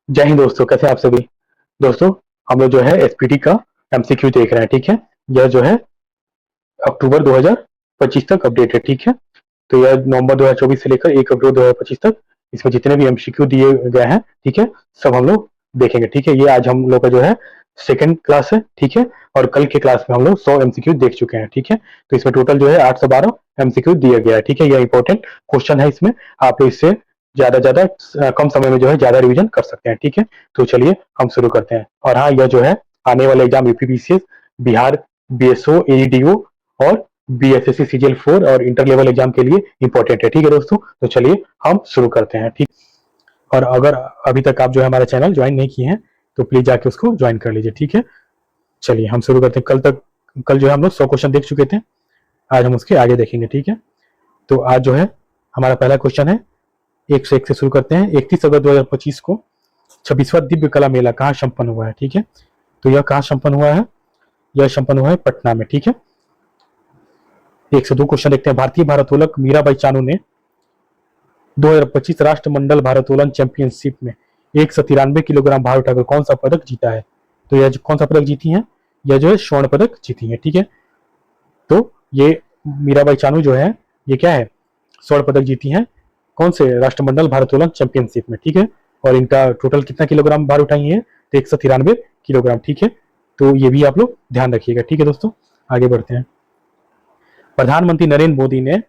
जय हिंद दोस्तों, कैसे हैं आप सभी। दोस्तों, हम लोग जो है एसपीटी का एमसीक्यू देख रहे हैं। ठीक है, यह जो है अक्टूबर 2025 तक अपडेट है। ठीक है, तो यह नवंबर 2024 से लेकर 1 अक्टूबर 2025 तक इसमें जितने भी एमसीक्यू दिए गए हैं, ठीक है, सब हम लोग देखेंगे। ठीक है, ये आज हम लोग का जो है सेकंड क्लास है। ठीक है, और कल के क्लास में हम लोग 100 एमसीक्यू देख चुके हैं। ठीक है, तो इसमें टोटल जो है 812 एमसीक्यू दिया गया है। ठीक है, यह इंपॉर्टेंट क्वेश्चन है। इसमें आप लोग इससे ज्यादा कम समय में जो है ज्यादा रिवीजन कर सकते हैं। ठीक है, तो चलिए हम शुरू करते हैं। और हाँ, यह जो है आने वाले एग्जाम यूपीपीसीएस, बिहार बीएसओ, एईडीओ और बीएसएससी सीजीएल 4 और इंटर लेवल एग्जाम के लिए इंपॉर्टेंट है। ठीक है दोस्तों, तो चलिए हम शुरू करते हैं। ठीक, और अगर अभी तक आप जो है हमारा चैनल ज्वाइन नहीं किए हैं तो प्लीज जाके उसको ज्वाइन कर लीजिए। ठीक है, चलिए हम शुरू करते हैं। कल जो है हम लोग 100 क्वेश्चन देख चुके थे, आज हम उसके आगे देखेंगे। ठीक है, तो आज जो है हमारा पहला क्वेश्चन है, 101 से शुरू करते हैं। 31 अगस्त 2025 को 26वां दिव्य कला मेला कहाँ संपन्न हुआ है। ठीक है, तो यह कहाँ संपन्न हुआ है? यह संपन्न हुआ है पटना में। ठीक है, 102 क्वेश्चन देखते हैं। भारतीय भारोत्तोलक मीराबाई चानू ने 2025 राष्ट्रमंडल भारोत्तोलन चैंपियनशिप में 193 किलोग्राम भार उठाकर कौन सा पदक जीता है? तो यह कौन सा पदक जीती है? यह जो है स्वर्ण पदक जीती है। ठीक है, तो ये मीराबाई चानू जो है ये क्या है, स्वर्ण पदक जीती है। कौन से? राष्ट्रमंडल भारोत्तोलन चैंपियनशिप में। ठीक है, और इनका टोटल कितना किलोग्राम भार उठाई है? तो 193 किलोग्राम। ठीक है, तो ये भी आप लोग ध्यान रखिएगा। ठीक है दोस्तों, आगे बढ़ते हैं। प्रधानमंत्री नरेंद्र मोदी ने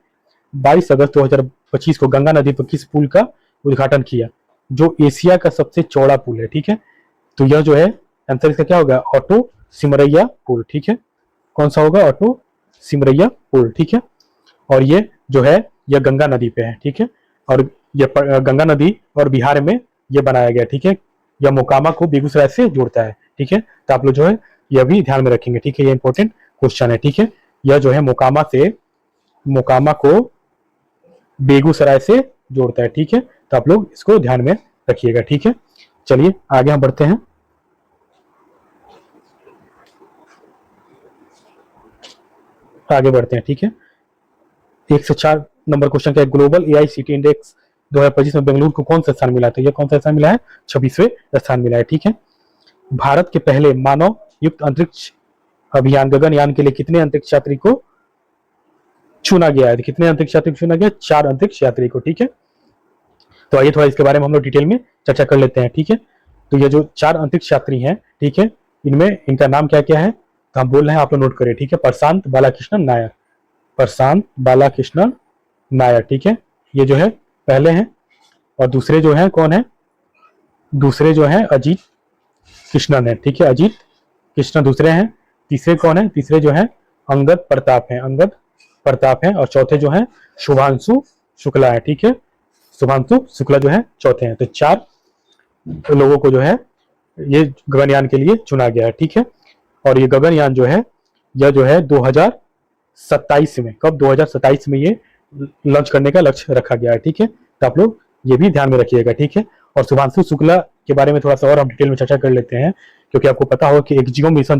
22 अगस्त 2025 को गंगा नदी पर किस पुल का उद्घाटन किया जो एशिया का सबसे चौड़ा पुल है? ठीक है, तो यह जो है आंसर इसका क्या होगा? ऑटो सिमरैया पुल। ठीक है, कौन सा होगा? ऑटो सिमरैया पुल। ठीक है, और ये जो है यह गंगा नदी पे है। ठीक है, और यह गंगा नदी और बिहार में यह बनाया गया। ठीक है, यह मोकामा को बेगूसराय से जोड़ता है। ठीक है, तो आप लोग जो है यह भी ध्यान में रखेंगे। ठीक है, यह इंपॉर्टेंट क्वेश्चन है। ठीक है, यह जो है मोकामा को बेगूसराय से जोड़ता है। ठीक है, तो आप लोग इसको ध्यान में रखिएगा। ठीक है, चलिए आगे हम बढ़ते हैं। ठीक है, 104 नंबर क्वेश्चन का ग्लोबल एआईसीटी इंडेक्स 2025 में बेंगलुरु को कौन सा स्थान मिला था? यह कौन सा स्थान मिला है? 26वें स्थान मिला है। ठीक है, भारत के पहले मानव युक्त अंतरिक्ष अभियान गगनयान के लिए कितने अंतरिक्ष यात्री को चुना गया है? कितने अंतरिक्ष यात्री को चुना गया? 4 अंतरिक्ष यात्री को। ठीक है, तो आइए थोड़ा इसके बारे में हम लोग डिटेल में चर्चा कर लेते हैं। ठीक है, तो ये जो 4 अंतरिक्ष यात्री हैं, ठीक है, इनमें इनका नाम क्या क्या है तो हम बोल रहे हैं, आप लोग नोट करें। ठीक है, प्रशांत बालाकृष्णन नायर, प्रशांत बालाकृष्णन नायर। ठीक है, ये जो है पहले हैं। और दूसरे जो है कौन है? दूसरे जो है अजीत कृष्णन है। ठीक है, अजीत कृष्णन दूसरे हैं। तीसरे कौन है? तीसरे जो है अंगद प्रताप है, अंगद प्रताप है। और चौथे जो है शुभांशु शुक्ला है। ठीक है, शुभांशु शुक्ला जो है चौथे हैं। तो 4 लोगों को जो है ये गगनयान के लिए चुना गया है। ठीक है, और ये गगनयान जो है यह जो है 2027 में, कब? 2027 में ये लॉन्च करने का लक्ष्य रखा गया है। ठीक है, तो आप लोग ये भी ध्यान में रखिएगा। ठीक है, और शुभांशु शुक्ला के बारे में थोड़ा सा और हम डिटेल में चर्चा कर लेते हैं, क्योंकि आपको पता होगा कि एक जियो मिशन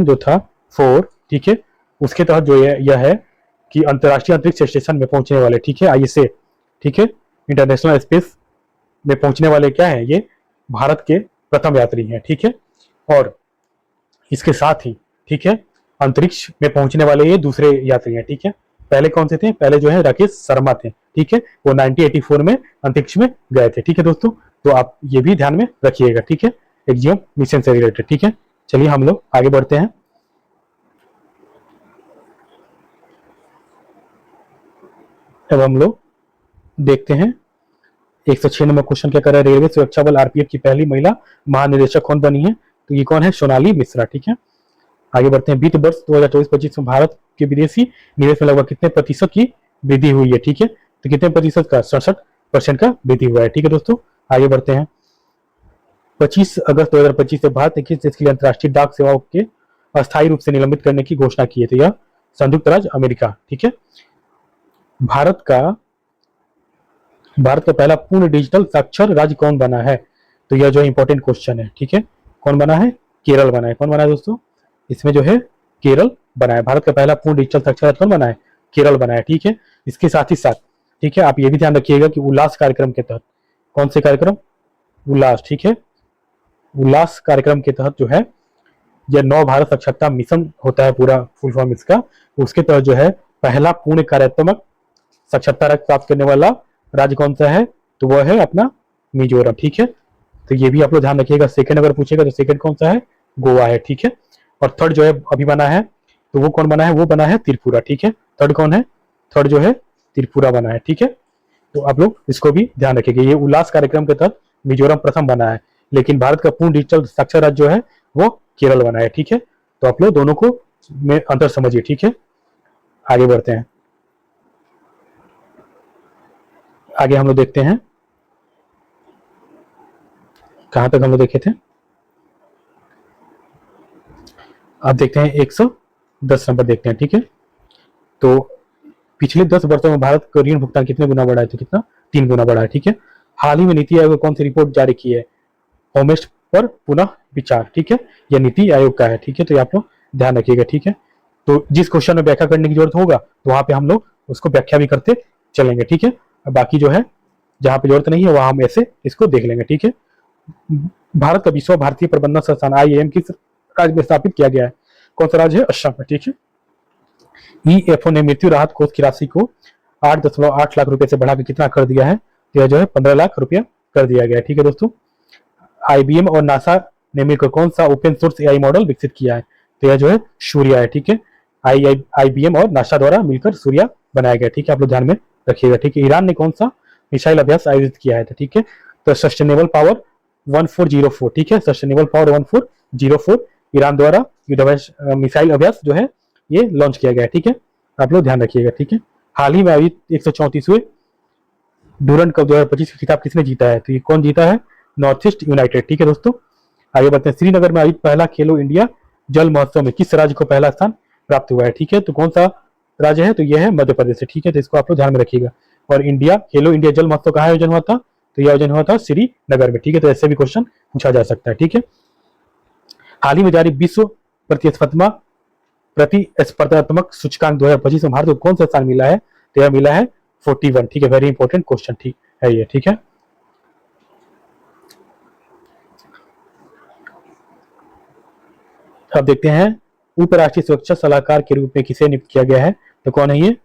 जो था 4, ठीक है, उसके तहत जो यह है कि अंतर्राष्ट्रीय अंतरिक्ष स्टेशन में पहुंचने वाले, ठीक है, आईएसए, ठीक है, इंटरनेशनल स्पेस में पहुंचने वाले क्या है? ये भारत के प्रथम यात्री हैं। ठीक है, और इसके साथ ही, ठीक है, अंतरिक्ष में पहुंचने वाले ये दूसरे यात्री हैं। ठीक है, पहले कौन से थे? पहले जो है राकेश शर्मा थे। ठीक है, वो 1984 में अंतरिक्ष में गए थे। ठीक है दोस्तों, तो आप ये भी ध्यान में रखिएगा। ठीक है, एक्जियम मिशन से रिलेटेड। ठीक है, चलिए हम लोग आगे बढ़ते हैं। अब हम लोग देखते हैं 106 नंबर क्वेश्चन क्या कर रहा है। रेलवे सुरक्षा बल आरपीएफ की पहली महिला महानिदेशक कौन बनी है? तो ये कौन है? सोनाली मिश्रा। ठीक है, आगे बढ़ते हैं। वित्त वर्ष 2024-25 में भारत के विदेशी निवेश में लगभग कितने प्रतिशत की वृद्धि हुई है? ठीक है, तो कितने प्रतिशत का? 67% का वृद्धि हुआ है। ठीक है दोस्तों, आगे बढ़ते हैं। 25 अगस्त 2025 से भारत ने किस देश के लिए अंतर्राष्ट्रीय डाक सेवाओं के अस्थायी रूप से निलंबित करने की घोषणा की है? तो यह संयुक्त राज्य अमेरिका। ठीक है, भारत का पहला पूर्ण डिजिटल साक्षर राज्य कौन बना है? तो यह जो इंपॉर्टेंट क्वेश्चन है। ठीक है, कौन बना है? केरल बना है। कौन बना है दोस्तों? इसमें जो है केरल बना है। भारत का पहला पूर्ण डिजिटल साक्षर राज्य कौन बना है? केरल बना है। ठीक है, इसके साथ ही साथ, ठीक है, आप ये भी ध्यान रखिएगा कि उल्लास कार्यक्रम के तहत कौन से कार्यक्रम? उल्लास, ठीक है। उल्लास कार्यक्रम के तहत जो है यह नव भारत साक्षरता मिशन होता है, पूरा फुल फॉर्म इसका। उसके तहत जो है पहला पूर्ण कार्यात्मक साक्षरता रैंक प्राप्त करने वाला राज्य कौन सा है? तो वह है अपना मिजोरम, ठीक है। तो ये भी आप लोग ध्यान रखिएगा। सेकंड अगर पूछेगा तो सेकंड कौन सा है? गोवा है, ठीक है। और थर्ड जो है अभी बना है, तो वो कौन बना है? वो बना है त्रिपुरा, ठीक है। थर्ड कौन है? थर्ड जो है त्रिपुरा बना है, ठीक है। तो आप लोग इसको भी ध्यान रखेंगे। ये उल्लास कार्यक्रम के तहत मिजोरम प्रथम बना है, लेकिन भारत का पूर्ण डिजिटल साक्षर राज्य जो है वो केरल बना है, ठीक है। तो आप लोग दोनों को में अंतर समझिए, ठीक है। आगे बढ़ते हैं। आगे हम लोग देखते हैं, कहां तक हम लोग देखे थे। अब देखते हैं 110 नंबर देखते हैं, ठीक है। तो पिछले 10 वर्षों में भारत का ऋण भुगतान कितने गुना बढ़ा है? तो कितना? 3 गुना बढ़ा है, ठीक है। हाल ही में नीति आयोग कौन सी रिपोर्ट जारी की है? होमेस्ट पर पुनः विचार, ठीक है। यह नीति आयोग का है, ठीक है। तो ये आप लोग ध्यान रखिएगा, ठीक है। तो जिस क्वेश्चन में व्याख्या करने की जरूरत होगा तो वहां पे हम लोग उसको व्याख्या भी करते चलेंगे, ठीक है। बाकी जो है जहां पे जरूरत नहीं है वहां हम ऐसे इसको देख लेंगे, ठीक है। भारत का विश्व भारतीय प्रबंधन संस्थान IIM किस राज्य में स्थापित किया गया है? कौन सा राज्य है? असम में, ठीक है। EFO ने मृत्यु राहत कोष की राशि को 8.8 लाख रुपए से बढ़ाकर कितना कर दिया है? तो यह जो है 15 लाख रुपया कर दिया गया है, ठीक है दोस्तों। IBM और नासा ने मिलकर कौन सा ओपन सोर्स AI मॉडल विकसित किया है? तो यह जो है सूर्या है, ठीक है। IBM और नासा द्वारा मिलकर सूर्या बनाया गया, ठीक है। आप लोग ध्यान में रखिएगा, ठीक है। ईरान ने कौन सा मिसाइल अभ्यास आयोजित किया है? ठीक है। तो सस्टेनेबल पावर 1404, ठीक है। सस्टेनेबल पावर 1404 ईरान द्वारा मिसाइल अभ्यास जो है ये लॉन्च किया गया है, ठीक है। आप लोग ध्यान रखिएगा, ठीक है। हाल ही में आयोजित 134वें डूरंड कप 2025 का खिताब किसने जीता है? तो ये कौन जीता है? नॉर्थ ईस्ट यूनाइटेड, ठीक है दोस्तों। आगे बढ़ते हैं। श्रीनगर में आयोजित पहला खेलो इंडिया जल महोत्सव में किस राज्य को पहला स्थान प्राप्त हुआ है? ठीक है। तो कौन सा राज्य है? तो यह है मध्य प्रदेश, ठीक है। तो इसको आप लोग ध्यान में रखिएगा। और खेलो इंडिया जल महोत्सव कहाँ आयोजन हुआ था? तो यह आयोजन हुआ था श्रीनगर में, ठीक है। तो ऐसे भी क्वेश्चन पूछा जा सकता है, ठीक है। हाल ही में जारी विश्व प्रतिस्पर्धात्मक सूचकांक 2025 में भारत को कौन सा स्थान मिला है? तो यह मिला है 41, ठीक है। वेरी इंपॉर्टेंट क्वेश्चन ठीक है ये, ठीक है। अब देखते हैं उपराष्ट्रीय सुरक्षा सलाहकार के रूप में किसे नियुक्त किया गया है? तो कौन है ये?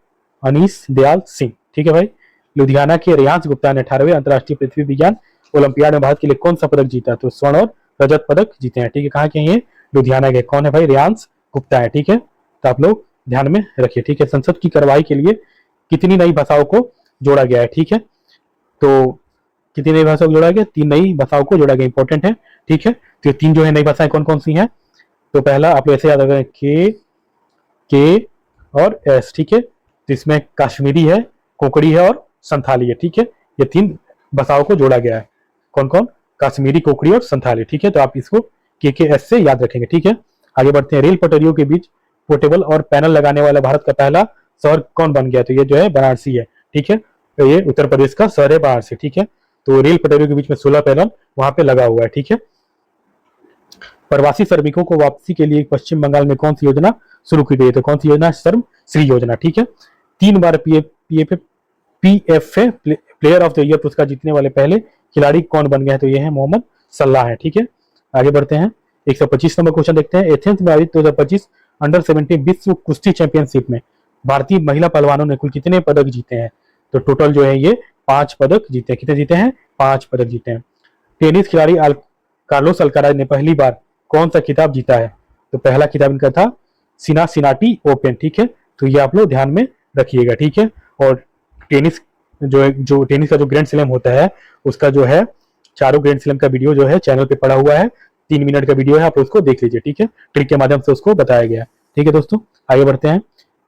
अनीस दयाल सिंह, ठीक है भाई। लुधियाना के रेयांश गुप्ता ने 18वें अंतर्राष्ट्रीय पृथ्वी विज्ञान ओलंपियाड में भारत के लिए कौन सा पदक जीता? तो स्वर्ण और रजत पदक जीते हैं, ठीक है। कहाँ के ये? लुधियाना के। कौन है भाई? रेयांश गुप्ता है, ठीक है। तो आप लोग ध्यान में रखिए, ठीक है। संसद की कार्रवाई के लिए कितनी नई भाषाओं को जोड़ा गया है? ठीक है। तो कितनी नई भाषाओं को जोड़ा गया? 3 नई भाषाओं को जोड़ा गया, इंपॉर्टेंट है, ठीक है। तो 3 जो है नई भाषाएं कौन कौन सी हैं? तो पहला आप लोग ऐसे याद रखें, के और एस, ठीक है। तो इसमें कश्मीरी है, कोंकणी है और संथाली है, ठीक है। ये 3 भाषाओं को जोड़ा गया है। कौन कौन? कश्मीरी, कोंकणी और संथाली, ठीक है। तो आप इसको के एस से याद रखेंगे, ठीक है। आगे बढ़ते हैं। रेल पटरियों के बीच पोर्टेबल और पैनल लगाने वाला भारत का पहला शहर कौन बन गया? तो ये जो है वाराणसी है, ठीक है। तो ये उत्तर प्रदेश का शहर है वाराणसी, ठीक है। तो रेल पटरियों के बीच में 16 पैनल वहां पे लगा हुआ है, ठीक है। प्रवासी श्रमिकों को वापसी के लिए पश्चिम बंगाल में कौन सी योजना शुरू की गई है? तो कौन सी योजना? श्रम श्री योजना, ठीक है। 3 बार PFA player of the year पुरस्कार जीतने वाले पहले खिलाड़ी कौन बन गए हैं? तो ये है मोहम्मद सल्लाह है, ठीक है। आगे बढ़ते हैं। 125 नंबर क्वेश्चन देखते हैं। एथेंस में आयोजित 2025 अंडर 17 विश्व कुश्ती चैंपियनशिप में भारतीय महिला पहलवानों ने कुल कितने पदक जीते हैं? तो टोटल जो है ये 5 पदक जीते हैं। कितने जीते हैं? 5 पदक जीते हैं। टेनिस खिलाड़ी कार्लोस अल्काराज ने पहली बार कौन सा खिताब जीता है? तो पहला खिताब इनका था सिनासिनाटी ओपन, ठीक है। तो ये आप लोग ध्यान में रखिएगा, ठीक है। और टेनिस जो टेनिस का जो ग्रैंड स्लैम होता है उसका जो है चारों ग्रैंड स्लैम का वीडियो जो है चैनल पे पड़ा हुआ है। 3 मिनट का वीडियो है, आप उसको देख लीजिए, ठीक है। ट्रिक के माध्यम से उसको बताया गया है, ठीक है दोस्तों। आगे बढ़ते हैं।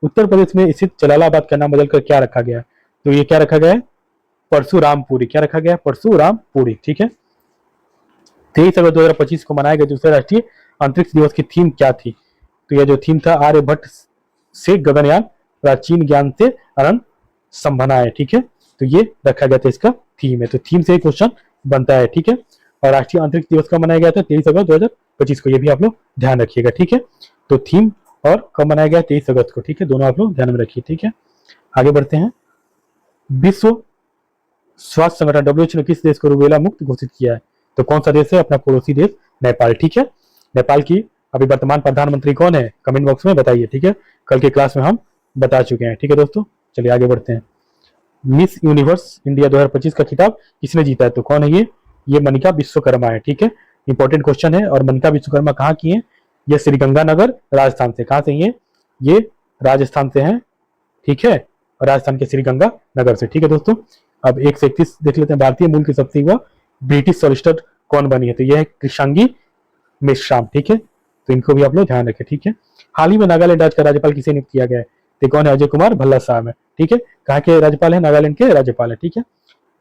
उत्तर प्रदेश में स्थित जलालाबाद का नाम बदलकर क्या रखा गया? तो ये क्या रखा गया है? परशुरामपुरी। क्या रखा गया? परशुरामपुरी, ठीक है। 23 अगस्त 2025 को मनाए गए दूसरे राष्ट्रीय अंतरिक्ष दिवस की थीम क्या थी? तो यह जो थीम था आर्यभट्ट से गगनयान, प्राचीन ज्ञान से अनंत संभावना है, ठीक है। तो ये रखा गया था, इसका थीम है। तो थीम से क्वेश्चन बनता है, ठीक है। और राष्ट्रीय अंतरिक्ष दिवस कब मनाया गया था? 23 अगस्त 2025 को। ये भी आप लोग ध्यान रखिएगा, ठीक है। तो थीम और कब मनाया गया? 23 अगस्त को, ठीक है। दोनों आप लोग ध्यान में रखिए, ठीक है। आगे बढ़ते हैं। विश्व स्वास्थ्य संगठन WHO ने किस देश को रूबेला मुक्त घोषित किया है? तो कौन सा देश है? अपना पड़ोसी देश नेपाल। ठीक है, नेपाल की अभी वर्तमान प्रधानमंत्री कौन है? कमेंट बॉक्स में बताइए। ठीक है, कल के क्लास में हम बता चुके हैं। ठीक है दोस्तों, चलिए आगे बढ़ते हैं। मिस यूनिवर्स इंडिया 2025 का खिताब किसने जीता है? तो कौन है ये मनिका विश्वकर्मा है। ठीक है, इंपॉर्टेंट क्वेश्चन है। और मनिका विश्वकर्मा कहाँ की है? ये श्रीगंगानगर राजस्थान से। कहाँ से ये राजस्थान से है। ठीक है, और राजस्थान के श्रीगंगा नगर से। ठीक है दोस्तों, अब 1 से 31 देख लेते हैं। भारतीय मूल की सबसे युवा ब्रिटिश सॉलिसिटर कौन बनी है? तो यह है कृषांगी मेश्राम। ठीक है, तो इनको भी आप लोग ध्यान रखें। ठीक है, हाल ही में नागालैंड राज्य का राज्यपाल किसे नियुक्त किया गया है? तो कौन है? अजय कुमार भल्ला साहब है। ठीक है, कहाँ के राज्यपाल है? नागालैंड के राज्यपाल है। ठीक है,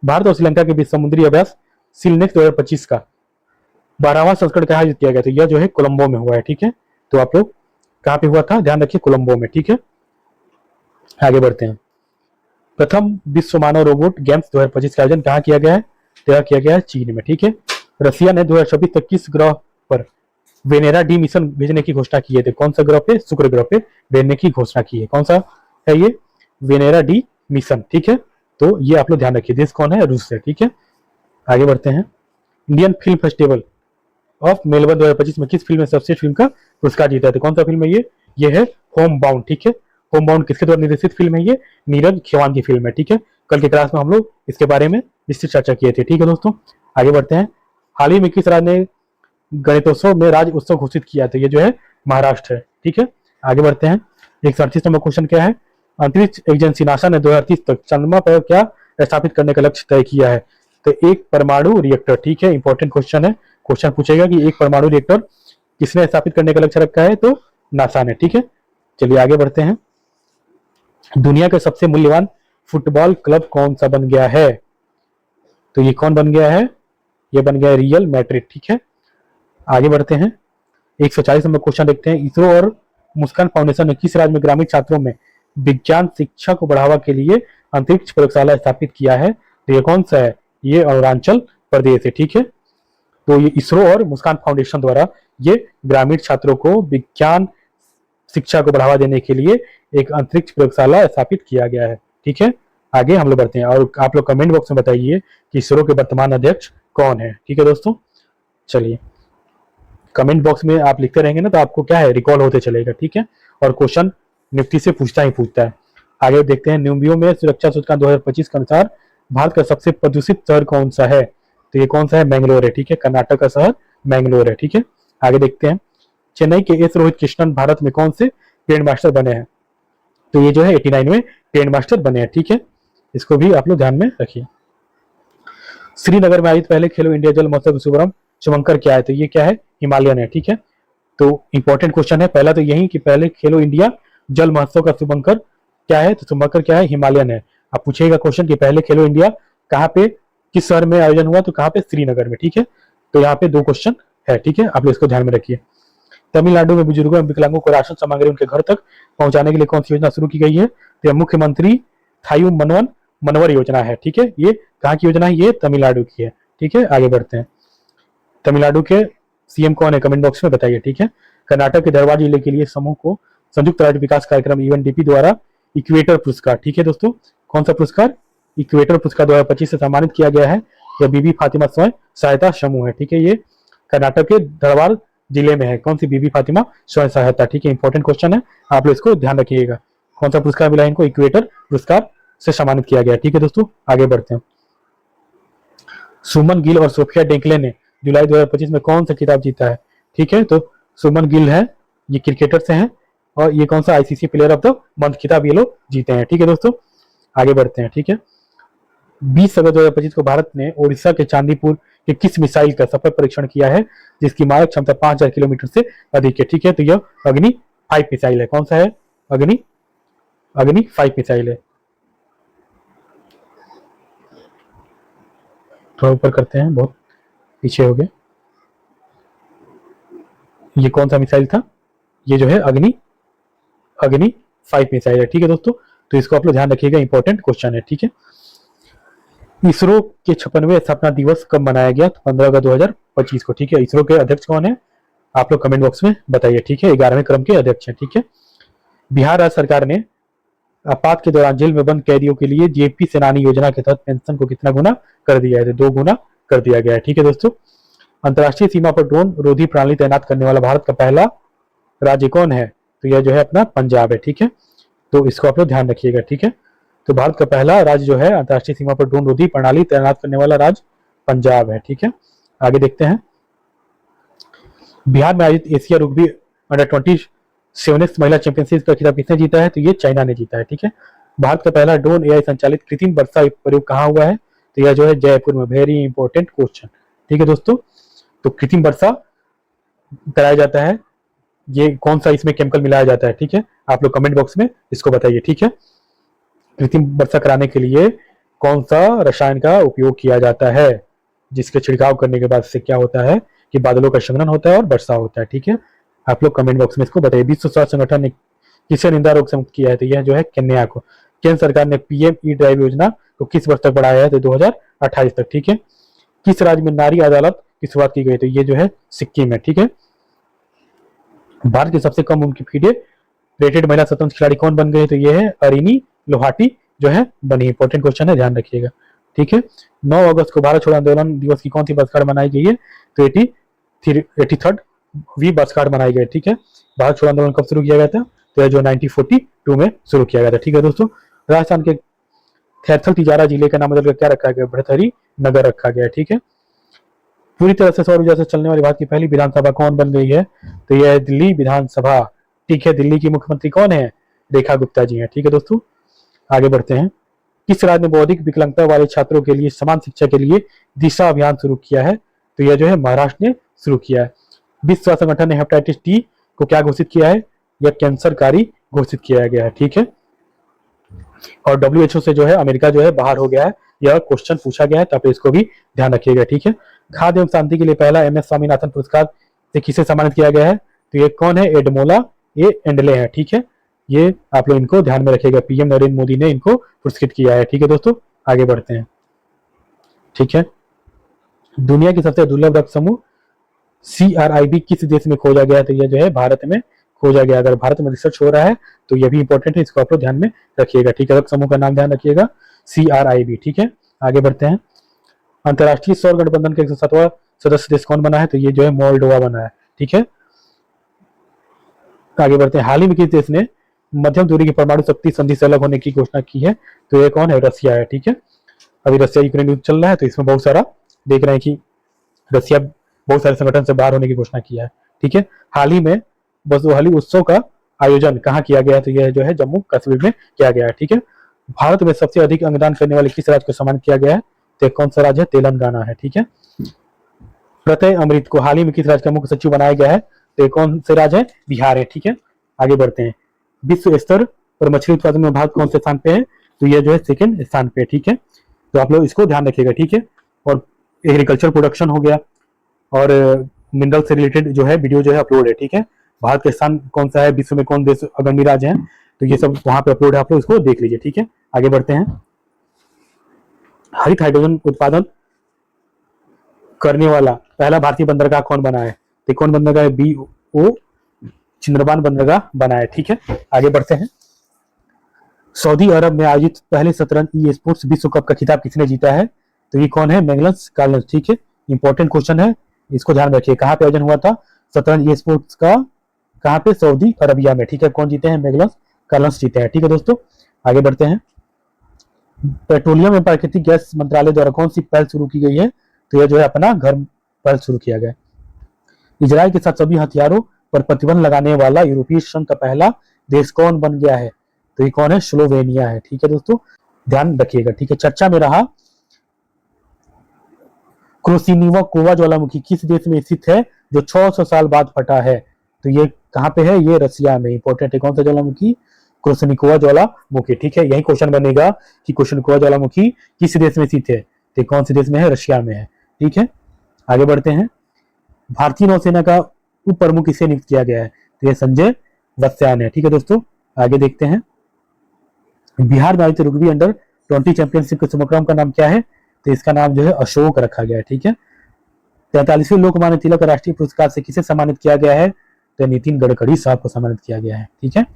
भारत और श्रीलंका के बीच समुद्री अभ्यास सीलनेक्स 2025 का 12वां संस्करण कहाँ आयोजित किया गया? तो यह जो है कोलंबो में हुआ है। ठीक है, तो आप लोग कहाँ पे हुआ था? ध्यान रखिए, कोलंबो में। ठीक है, आगे बढ़ते हैं। प्रथम विश्व मानव रोबोट गेम्स 2025 का आयोजन कहाँ किया गया है? तो किया गया है चीन में। ठीक है, रसिया ने 2026 तक किस ग्रह पर वेनेरा डी मिशन भेजने की घोषणा की है? तो कौन सा ग्रह पे? शुक्र ग्रह पे भेजने की घोषणा की है। कौन सा है ये? Venera D mission. ठीक है, तो ये आप लोग ध्यान रखिए। देश कौन है? रूस से। ठीक है, आगे बढ़ते हैं। Indian film festival of Melbourne 2025 में किस फिल्म ने सर्वश्रेष्ठ फिल्म का पुरस्कार जीता है? तो कौन सा फिल्म है ये है होम बाउंड। ठीक है, होम बाउंड किसके द्वारा निर्देशित फिल्म है? ये नीरज खेवान की फिल्म है। ठीक है, कल की क्लास में हम लोग इसके बारे में विस्तृत चर्चा किए थे। ठीक है दोस्तों, आगे बढ़ते हैं। हाल ही में किस राज्य ने गणितोत्सव में राज्य उत्सव घोषित किया? तो ये जो है महाराष्ट्र है। ठीक है, आगे बढ़ते हैं। 138 नंबर क्वेश्चन क्या है? अंतरिक्ष एजेंसी नासा ने 2038 तक चंद्रमा पर क्या स्थापित करने का लक्ष्य तय किया है? तो एक परमाणु रिएक्टर। ठीक है, इंपॉर्टेंट क्वेश्चन है। क्वेश्चन पूछेगा कि एक परमाणु रिएक्टर किसने स्थापित करने का लक्ष्य रखा है? तो नासा ने। ठीक है, चलिए आगे बढ़ते हैं। दुनिया का सबसे मूल्यवान फुटबॉल क्लब कौन सा बन गया है? तो ये कौन बन गया है? ये बन गया है रियल मैड्रिड। ठीक है, आगे बढ़ते हैं। 140 नंबर क्वेश्चन देखते हैं। इसरो और मुस्कान फाउंडेशन ने किस राज्य में ग्रामीण छात्रों में विज्ञान शिक्षा को बढ़ावा के लिए अंतरिक्ष प्रयोगशाला स्थापित किया है? तो ये कौन सा है? ये अरुणाचल प्रदेश है। ठीक है, तो ये इसरो और मुस्कान फाउंडेशन द्वारा ये ग्रामीण छात्रों को विज्ञान शिक्षा को बढ़ावा देने के लिए एक अंतरिक्ष प्रयोगशाला स्थापित किया गया है। ठीक है, आगे हम लोग बढ़ते हैं। और आप लोग कमेंट बॉक्स में बताइए कि इसरो के वर्तमान अध्यक्ष कौन है। ठीक है दोस्तों, चलिए कमेंट बॉक्स में आप लिखते रहेंगे ना, तो आपको क्या है? रिकॉल होते चलेगा। ठीक है, और क्वेश्चन निफ्टी से पूछता ही पूछता है। आगे देखते हैं। न्यूबियो में सुरक्षा सूचकांक 2025 के अनुसार भारत का सबसे प्रदूषित शहर कौन सा है? तो ये कौन सा है? मैंगलोर है। ठीक है, कर्नाटक का शहर मैंगलोर है। ठीक है, आगे देखते हैं। चेन्नई के एस रोहित कृष्णन भारत में कौन से ग्रैंड मास्टर बने हैं? तो ये जो है 89 में ग्रैंड मास्टर बने हैं। ठीक है, इसको भी आप लोग ध्यान में रखिए। श्रीनगर में आयोजित पहले खेलो इंडिया जल महोत्सव शुभारंभ शुभंकर क्या है? तो ये क्या है? हिमालयन है। ठीक है, तो इंपॉर्टेंट क्वेश्चन है पहला तो यही कि पहले खेलो इंडिया जल महोत्सव का शुभंकर क्या है? तो शुभंकर क्या है? हिमालयन है। अब पूछेगा क्वेश्चन कि पहले खेलो इंडिया कहाँ पे, किस शहर में आयोजन हुआ? तो कहाँ पे? श्रीनगर में। ठीक है, तो यहाँ पे 2 क्वेश्चन है। ठीक है, आप लोग इसको ध्यान में रखिए। तमिलनाडु में बुजुर्गों एवं विकलांगों को राशन सामग्री उनके घर तक पहुंचाने के लिए कौन सी योजना शुरू की गई है? तो यह मुख्यमंत्री थायू मनवर योजना है। ठीक है, ये कहाँ की योजना है? ये तमिलनाडु की है। ठीक है, आगे बढ़ते हैं। तमिलनाडु के सीएम कौन है? कमेंट बॉक्स में बताइए। ठीक है, कर्नाटक के धरवाड़ जिले के लिए समूह को संयुक्त राज्य विकास कार्यक्रम यूएनडीपी द्वारा इक्वेटर पुरस्कार। ठीक है दोस्तों, कौन सा पुरस्कार? इक्वेटर पुरस्कार 2025 से सम्मानित किया गया है। यह बीबी फातिमा स्वयं सहायता समूह है। ठीक है, ये कर्नाटक के धरवाड़ जिले में है। कौन सी? बीबी फातिमा स्वयं सहायता। ठीक है, इंपॉर्टेंट क्वेश्चन है, आप लोग इसको ध्यान रखिएगा। कौन सा पुरस्कार मिला इनको? इक्वेटर पुरस्कार से सम्मानित किया गया। ठीक है दोस्तों, आगे बढ़ते हैं। सुमन गिल और सोफिया डेंकले ने जुलाई 2025 में कौन सा खिताब जीता है? ठीक है, तो सुमन गिल है, ये क्रिकेटर से हैं, और ये कौन सा? ICC player of the month खिताब ये लोग जीते हैं। ठीक है दोस्तों, आगे बढ़ते हैं। ठीक है, 20 अगस्त 2025 को भारत ने ओडिशा के चांदीपुर के किस मिसाइल का सफल परीक्षण किया है जिसकी मारक क्षमता 5000 किलोमीटर से अधिक है? ठीक है, तो यह अग्नि 5 मिसाइल है। कौन सा है? अग्नि 5 मिसाइल है। थोड़ा ऊपर करते हैं, बहुत पीछे हो गए। ये कौन सा मिसाइल था? ये जो है अग्नि 5 मिसाइल है। ठीक है दोस्तों, तो इसको आप लोग ध्यान रखिएगा, इंपॉर्टेंट क्वेश्चन है। ठीक है, इसरो के 56वें स्थापना दिवस कब मनाया गया? 15 अगस्त 2025 को। ठीक है, इसरो के अध्यक्ष कौन है? आप लोग कमेंट बॉक्स में बताइए। ठीक है, 11वें क्रम के अध्यक्ष हैं। ठीक है, बिहार राज्य सरकार ने आपात के दौरान जेल में बंद कैदियों के लिए जेपी सेनानी योजना के तहत पेंशन को कितना गुना कर दिया है? तो 2 गुना कर दिया गया है। ठीक है दोस्तों। अंतर्राष्ट्रीय सीमा पर ड्रोन रोधी प्रणाली तैनात करने वाला भारत का पहला राज्य कौन है? तो यह जो है अपना पंजाब है। ठीक है, तो इसको आप लोग ध्यान रखिएगा। ठीक है, तो भारत का पहला राज्य जो है अंतर्राष्ट्रीय सीमा पर ड्रोन रोधी प्रणाली तैनात करने वाला राज्य पंजाब है। ठीक है, आगे देखते हैं। बिहार में आयोजित एशिया रुग्बी अंडर-27 महिला चैंपियनशिप का खिताब किसने जीता है? तो ये चाइना ने जीता है। ठीक है, भारत का पहला ड्रोन एआई संचालित कृत्रिम वर्षा प्रयोग कहाँ हुआ है? तो यह जो है जयपुर में। Very important question. ठीक है दोस्तों, तो कृत्रिम वर्षा कराया जाता है, ये कौन सा इसमें केमिकल मिलाया जाता है? ठीक है, आप लोग कमेंट बॉक्स में इसको बताइए। ठीक है, कृत्रिम वर्षा कराने के लिए कौन सा रसायन का उपयोग किया जाता है, जिसके छिड़काव करने के बाद से क्या होता है कि बादलों का संघनन होता है और वर्षा होता है? ठीक है, आप लोग कमेंट बॉक्स में इसको बताइए। विश्व स्वास्थ्य संगठन ने किसे निंदा रोग से मुक्त किया है? तो यह जो है केन्या को। केंद्र सरकार ने पीएम ई ड्राइव योजना को किस वर्ष तक बढ़ाया है? तो 2028 तक। ठीक है, किस राज्य में नारी अदालत की शुरुआत की गई? तो ये जो है सिक्किम है। ठीक है, भारत की सबसे कम उम्र की फीडे रेटेड महिला शतरंज खिलाड़ी कौन बन गई? तो ये है अरिनी लोहाटी जो है बनी। इंपॉर्टेंट क्वेश्चन है, ध्यान रखिएगा। ठीक है, 9 अगस्त को भारत छोड़ो आंदोलन दिवस की कौन सी वर्षगांठ मनाई गई है? तो 83rd वर्षगांठ मनाई गई। ठीक है, भारत छोड़ो आंदोलन कब शुरू किया गया था? तो यह जो 1942 में शुरू किया गया था। ठीक है दोस्तों, राजस्थान के थैथल तिजारा जिले का नाम बदलकर क्या रखा गया? भरथरी नगर रखा गया। ठीक है, पूरी तरह से सौर ऊर्जा से चलने वाली भारत की पहली विधानसभा कौन बन गई है? तो यह है दिल्ली विधानसभा। ठीक है, दिल्ली की मुख्यमंत्री कौन है? रेखा गुप्ता जी हैं। ठीक है दोस्तों, आगे बढ़ते हैं। किस राज्य ने बौद्धिक विकलांगता वाले छात्रों के लिए समान शिक्षा के लिए दिशा अभियान शुरू किया है? तो यह जो है महाराष्ट्र ने शुरू किया है। विश्व स्वास्थ्य संगठन ने हेपेटाइटिस टी को क्या घोषित किया है? यह कैंसरकारी घोषित किया गया है। ठीक है, और WHO से जो है अमेरिका जो है बाहर हो गया है। यह क्वेश्चन पूछा गया है, तो आप इसको भी ध्यान रखिएगा। ठीक है, खाद्य एवं शांति के लिए पहला MS स्वामीनाथन पुरस्कार से किसे सम्मानित किया गया है? तो ये कौन है? एडमोला ए एंडले है। ठीक है, ये आप लोग इनको ध्यान में रखिएगा। पीएम नरेंद्र मोदी ने इनको पुरस्कृत किया है। ठीक है दोस्तों, आगे बढ़ते हैं। ठीक है, दुनिया की सबसे दुर्लभ रक्त समूह CRIB किस देश में खोजा गया? तो यह जो है भारत में खोजा गया। अगर भारत में रिसर्च हो रहा है तो यह भी इंपॉर्टेंट है, इसको आप लोग ध्यान में रखिएगा। ठीक है, रक्त समूह का नाम ध्यान रखिएगा, CRIB। ठीक है, आगे बढ़ते हैं। अंतर्राष्ट्रीय सौर गठबंधन का 107वां सदस्य देश कौन बना है? तो ये जो है मोल्डोवा बना है। ठीक है, आगे बढ़ते हैं। हाल ही में किस देश ने मध्यम दूरी की परमाणु शक्ति संधि से अलग होने की घोषणा की है? तो ये कौन है? रसिया है। ठीक है, अभी रसिया यूक्रेन युद्ध चल रहा है, तो इसमें बहुत सारा देख रहे हैं कि रसिया बहुत सारे संगठन से बाहर होने की घोषणा की है। ठीक है, हाल ही में बसोहली उत्सव का आयोजन कहाँ किया गया है? तो यह जो है जम्मू कश्मीर में किया गया है। ठीक है, भारत में सबसे अधिक अंगदान करने वाले किस राज्य को सम्मानित किया गया है? तो कौन सा राज्य है? तेलंगाना है। ठीक है, प्रत्यय अमृत को हाल ही में किस राज्य का मुख्य सचिव बनाया गया है? तो कौन से राज्य है? बिहार है। ठीक है, आगे बढ़ते हैं। विश्व स्तर पर मछली उत्पादन में भारत कौन से स्थान पे है? तो यह जो है 2nd स्थान पे है। ठीक है, तो आप लोग इसको ध्यान रखिएगा। ठीक है, और एग्रीकल्चर प्रोडक्शन हो गया और मिनरल से रिलेटेड जो है वीडियो जो है अपलोड है। ठीक है, भारत का स्थान कौन सा है, विश्व में कौन देश अग्रणी राज्य है, तो ये सब वहां पे अपलोड है, आप लोग इसको देख लीजिए। ठीक है, आगे बढ़ते हैं। हरित हाइड्रोजन उत्पादन करने वाला पहला भारतीय बंदरगाह कौन बना है? तो कौन बंदरगाह है? BO चिंदरबान बंदरगाह बना है। ठीक है, आगे बढ़ते हैं। सऊदी अरब में आयोजित पहले शतरंज ई स्पोर्ट्स विश्व कप का खिताब किसने जीता है? तो ये कौन है? Magnus Carlsen. ठीक है, इंपॉर्टेंट क्वेश्चन है, इसको ध्यान रखिए। कहाँ पे आयोजन हुआ था शतरंज ई स्पोर्ट्स का? कहाँ पे? सऊदी अरबिया में। ठीक है, कौन जीते हैं? मैग्नस कार्लसन जीते हैं। ठीक है दोस्तों, आगे बढ़ते हैं। पेट्रोलियम एवं प्राकृतिक गैस मंत्रालय द्वारा कौन सी पहल शुरू की गई है? तो यह जो है अपना घर पहल शुरू किया गया। इजराइल के साथ सभी हथियारों पर प्रतिबंध लगाने वाला यूरोपीय संघ का पहला देश कौन बन गया है? तो ये कौन है? स्लोवेनिया है। ठीक है दोस्तों, ध्यान रखिएगा। ठीक है, चर्चा में रहा क्रोसिनिवा ज्वालामुखी किस देश में स्थित है जो 600 साल बाद फटा है? तो ये कहाँ पे है? ये रसिया में। इंपॉर्टेंट है, कौन सा ज्वालामुखी? क्रोसिनिवा ज्वालामुखी। ठीक है, यही क्वेश्चन बनेगा कि क्रोसिनिवा ज्वालामुखी किस देश में स्थित है? तो कौन से देश में है? रशिया में है। ठीक है, आगे बढ़ते हैं। भारतीय नौसेना का उप प्रमुख किसे नियुक्त किया गया है? तो यह संजय वत्स्यायन है। ठीक है दोस्तों, आगे देखते हैं। बिहार में आयोजित रुग्बी अंडर-20 चैंपियनशिप के शुभक्रम का नाम क्या है? तो इसका नाम जो है अशोक रखा गया है। ठीक है, 43वें लोकमान्य तिलक राष्ट्रीय पुरस्कार से किसे सम्मानित किया गया है? तो नितिन गडकरी साहब को सम्मानित किया गया है। ठीक है,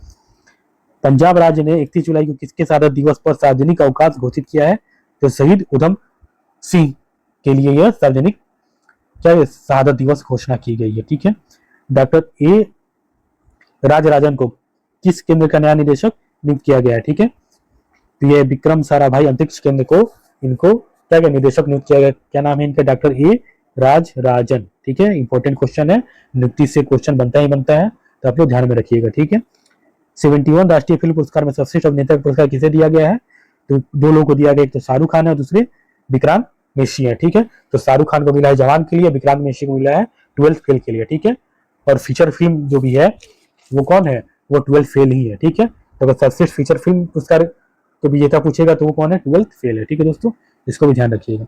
पंजाब राज्य ने 31 जुलाई को किसके शहादत दिवस पर सार्वजनिक अवकाश घोषित किया है? तो शहीद उधम सिंह के लिए यह सार्वजनिक क्या शहादत दिवस घोषणा की गई है। ठीक है, डॉक्टर ए राजराजन को किस केंद्र का नया निदेशक नियुक्त किया गया है? ठीक है, तो ये विक्रम साराभाई अंतरिक्ष केंद्र को इनको क्या निदेशक नियुक्त किया गया, क्या नाम है इनका? Doctor A Rajarajan. ठीक है, इंपॉर्टेंट क्वेश्चन है, नियुक्ति से क्वेश्चन बनता ही बनता है, तो आप लोग ध्यान में रखिएगा। ठीक है, 71 राष्ट्रीय फिल्म पुरस्कार में सर्वश्रेष्ठ अभिनेता का पुरस्कार किसे दिया गया है? तो दो लोगों को दिया गया, एक तो शाहरुख खान है और दूसरे विक्रांत मेसी है। ठीक है, तो शाहरुख खान को मिला है जवान के लिए, विक्रांत मेसी को मिला है 12th फेल के लिए। ठीक है, और फीचर फिल्म जो भी है वो कौन है? वो 12th फेल ही है। ठीक है, तो अगर सर्वश्रेष्ठ फीचर फिल्म पुरस्कार तो विजेता पूछेगा तो वो कौन है? 12th फेल है। ठीक है दोस्तों, इसको भी ध्यान रखिएगा।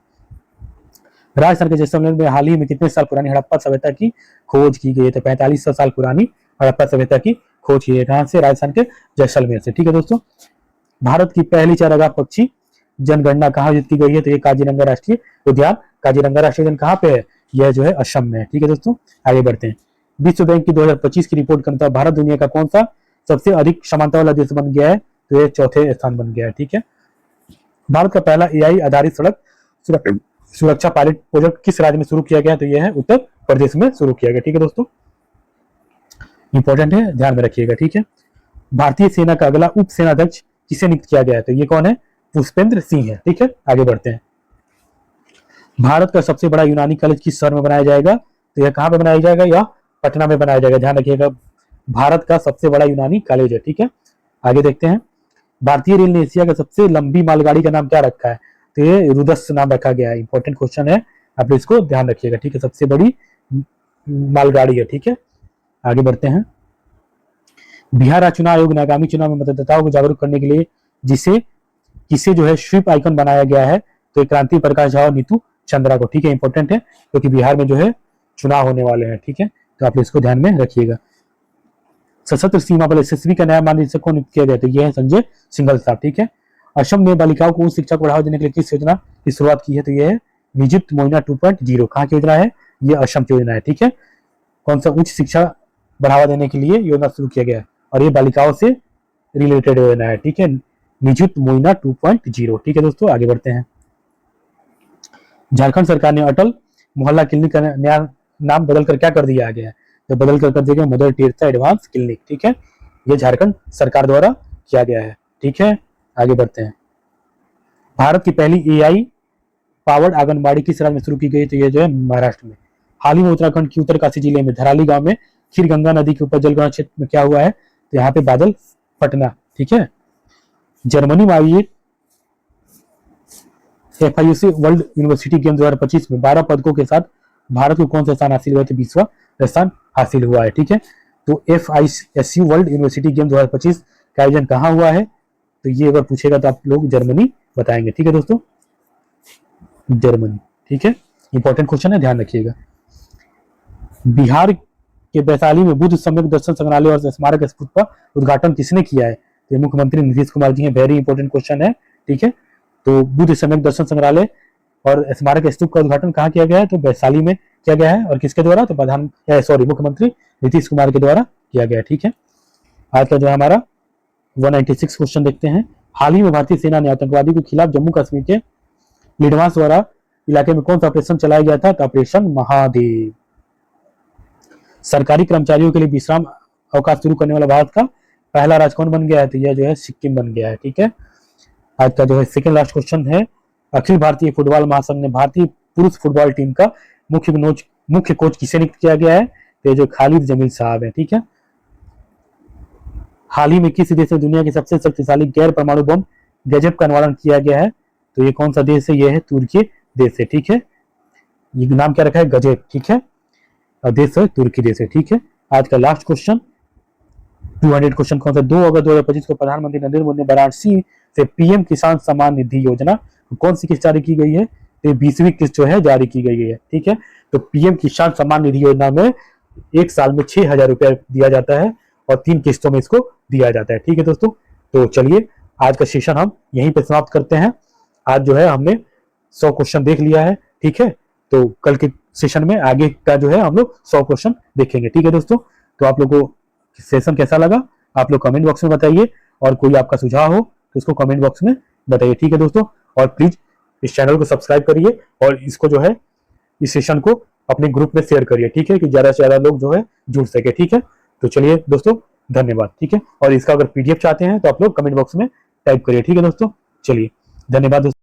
राजस्थान के जैसलमेर में हाल ही में कितने साल पुरानी हड़प्पा सभ्यता की खोज की गई है? तो 4500 साल पुरानी हड़प्पा सभ्यता की खोज की है। कहां से? राजस्थान के जैसलमेर से। ठीक है दोस्तों, भारत की पहली चारागाह पक्षी जनगणना कहाँ आयोजित की गई है? तो ये काजीरंगा राष्ट्रीय उद्यान, काजीरंगा राष्ट्रीय उद्यान कहाँ पे है? यह जो है असम में है। ठीक है दोस्तों, आगे बढ़ते हैं। विश्व बैंक की 2025 की रिपोर्ट के अनुसार भारत दुनिया का कौन सा सबसे अधिक समानता वाला देश बन गया है? तो ये चौथे स्थान बन गया है। ठीक है, भारत का पहला एआई आधारित सड़क सुरक्षा पायलट प्रोजेक्ट किस राज्य में शुरू किया गया? तो यह है उत्तर प्रदेश में शुरू किया गया। ठीक है दोस्तों, इंपॉर्टेंट है, ध्यान में रखिएगा। ठीक है, भारतीय सेना का अगला उप सेनाध्यक्ष किसे नियुक्त किया गया है? तो ये कौन है? पुष्पेंद्र सिंह है। ठीक है, आगे बढ़ते हैं। भारत का सबसे बड़ा यूनानी कॉलेज किस शहर में बनाया जाएगा? तो यह कहां पे बनाया जाएगा? यह पटना में बनाया जाएगा। ध्यान रखिएगा, भारत का सबसे बड़ा यूनानी कॉलेज है। ठीक है, आगे देखते हैं। भारतीय रेल ने एशिया का सबसे लंबी मालगाड़ी का नाम क्या रखा है? तो ये रुदस नाम रखा गया है। इंपॉर्टेंट क्वेश्चन है, आप इसको ध्यान रखिएगा। ठीक है, सबसे बड़ी मालगाड़ी है। ठीक है, आगे बढ़ते हैं। बिहार चुनाव आयोग ने आगामी चुनाव में मतदाताओं को जागरूक करने के लिए किसे जो है स्वीप आइकन बनाया गया है? तो क्रांति प्रकाश झा और नीतू चंद्रा को। ठीक है, इंपॉर्टेंट है क्योंकि बिहार में जो है चुनाव होने वाले हैं। ठीक है, तो आप इसको ध्यान में रखिएगा। सशस्त्र सीमा बल एसएसबी का नया महानिदेशक को नियुक्त किया गया? तो यह है संजय सिंघल साहब। ठीक है, असम में बालिकाओं को उच्च शिक्षा को बढ़ावा देने के लिए किस योजना की शुरुआत की है? तो यह है निजुत मोइना 2.0। कहाँ की योजना है? ये असम की योजना है। ठीक है, कौन सा उच्च शिक्षा बढ़ावा देने के लिए योजना शुरू किया गया है और ये बालिकाओं से रिलेटेड योजना है। ठीक है, निजुत मोइना 2.0। ठीक है दोस्तों, आगे बढ़ते हैं। झारखंड सरकार ने अटल मोहल्ला क्लिनिक का नया नाम बदलकर क्या कर दिया गया है? तो बदल कर दिया गया मदर टेरेसा एडवांस क्लिनिक। ठीक है, ये झारखंड सरकार द्वारा किया गया है। ठीक है, आगे बढ़ते हैं। भारत की पहली एआई पावर्ड आंगनबाड़ी किस राज्य में शुरू की गई? तो ये जो है महाराष्ट्र में। हाल ही में उत्तराखंड की उत्तरकाशी जिले में धराली गांव में खीर गंगा नदी के ऊपर जलग्रहण क्षेत्र में क्या हुआ है? तो यहाँ पे बादल फटना। ठीक है, जर्मनी में आयोजित FIUC वर्ल्ड यूनिवर्सिटी गेम 2025 में 12 पदकों के साथ भारत को कौन सा स्थान हासिल हुआ? तो 20वां स्थान हासिल हुआ है। ठीक है, तो FISU वर्ल्ड यूनिवर्सिटी गेम 2025 का आयोजन कहाँ हुआ है? तो ये अगर पूछेगा तो आप लोग जर्मनी बताएंगे। ठीक है दोस्तों, जर्मनी। ठीक है, इंपॉर्टेंट क्वेश्चन है, ध्यान रखिएगा। बिहार के वैशाली में बुद्ध सम्यक दर्शन संग्रहालय और स्मारक स्तूप का उद्घाटन किसने किया है? तो मुख्यमंत्री नीतीश कुमार जी हैं। वेरी इंपॉर्टेंट क्वेश्चन है। ठीक है, तो बुद्ध सम्यक दर्शन संग्रहालय और स्मारक स्तूप का उद्घाटन कहाँ किया गया है? तो वैशाली में किया गया है। और किसके द्वारा? तो मुख्यमंत्री नीतीश कुमार के द्वारा किया गया। ठीक है, आज का जो है हमारा 196 क्वेश्चन देखते हैं। हाल ही में भारतीय सेना ने आतंकवादी के खिलाफ जम्मू कश्मीर के लिडवास वाला इलाके में कौन सा ऑपरेशन चलाया गया था? तो ऑपरेशन महादेव। सरकारी कर्मचारियों के लिए विश्राम अवकाश शुरू करने वाला भारत का पहला राज्य कौन बन गया है? तो यह जो है सिक्किम बन गया है। ठीक है, आज का जो है सेकंड लास्ट क्वेश्चन है। अखिल भारतीय फुटबॉल महासंघ ने भारतीय पुरुष फुटबॉल टीम का मुख्य कोच किसे नियुक्त किया गया है? तो ये जो खालिद जमील साहब है। ठीक है, हाल ही में किस देश में दुनिया की सबसे शक्तिशाली गैर परमाणु बम गजब का अनावरण किया गया है? तो ये कौन सा देश है? ये है तुर्की देश है। ठीक है, ये नाम क्या रखा है? गजेब। ठीक है, और देश है तुर्की देश है। ठीक है, आज का लास्ट क्वेश्चन 200 क्वेश्चन कौन सा? 2 अगस्त 2025 को प्रधानमंत्री नरेंद्र मोदी ने वाराणसी से पीएम किसान सम्मान निधि योजना कौन सी किस्त जारी की गई है? तो 20वीं किस्त जो है जारी की गई है। ठीक है, तो पीएम किसान सम्मान निधि योजना में एक साल में 6,000 रुपया दिया जाता है और 3 किस्तों में इसको दिया जाता है। ठीक है दोस्तों, तो चलिए आज का सेशन हम यहीं पे समाप्त करते हैं। आज जो है हमने 100 क्वेश्चन देख लिया है। ठीक है, तो कल के सेशन में आगे का जो है हम लोग 100 क्वेश्चन देखेंगे। ठीक है दोस्तों, तो आप लोगों को सेशन कैसा लगा आप लोग कमेंट बॉक्स में बताइए और कोई आपका सुझाव हो तो इसको कमेंट बॉक्स में बताइए, ठीक है दोस्तों। और प्लीज इस चैनल को सब्सक्राइब करिए और इसको जो है इस सेशन को अपने ग्रुप में शेयर करिए, ठीक है, कि ज्यादा से ज्यादा लोग जो है जुड़ सके, ठीक है। तो चलिए दोस्तों, धन्यवाद, ठीक है। और इसका अगर पीडीएफ चाहते हैं तो आप लोग कमेंट बॉक्स में टाइप करिए, ठीक है दोस्तों। चलिए, धन्यवाद दोस्तों।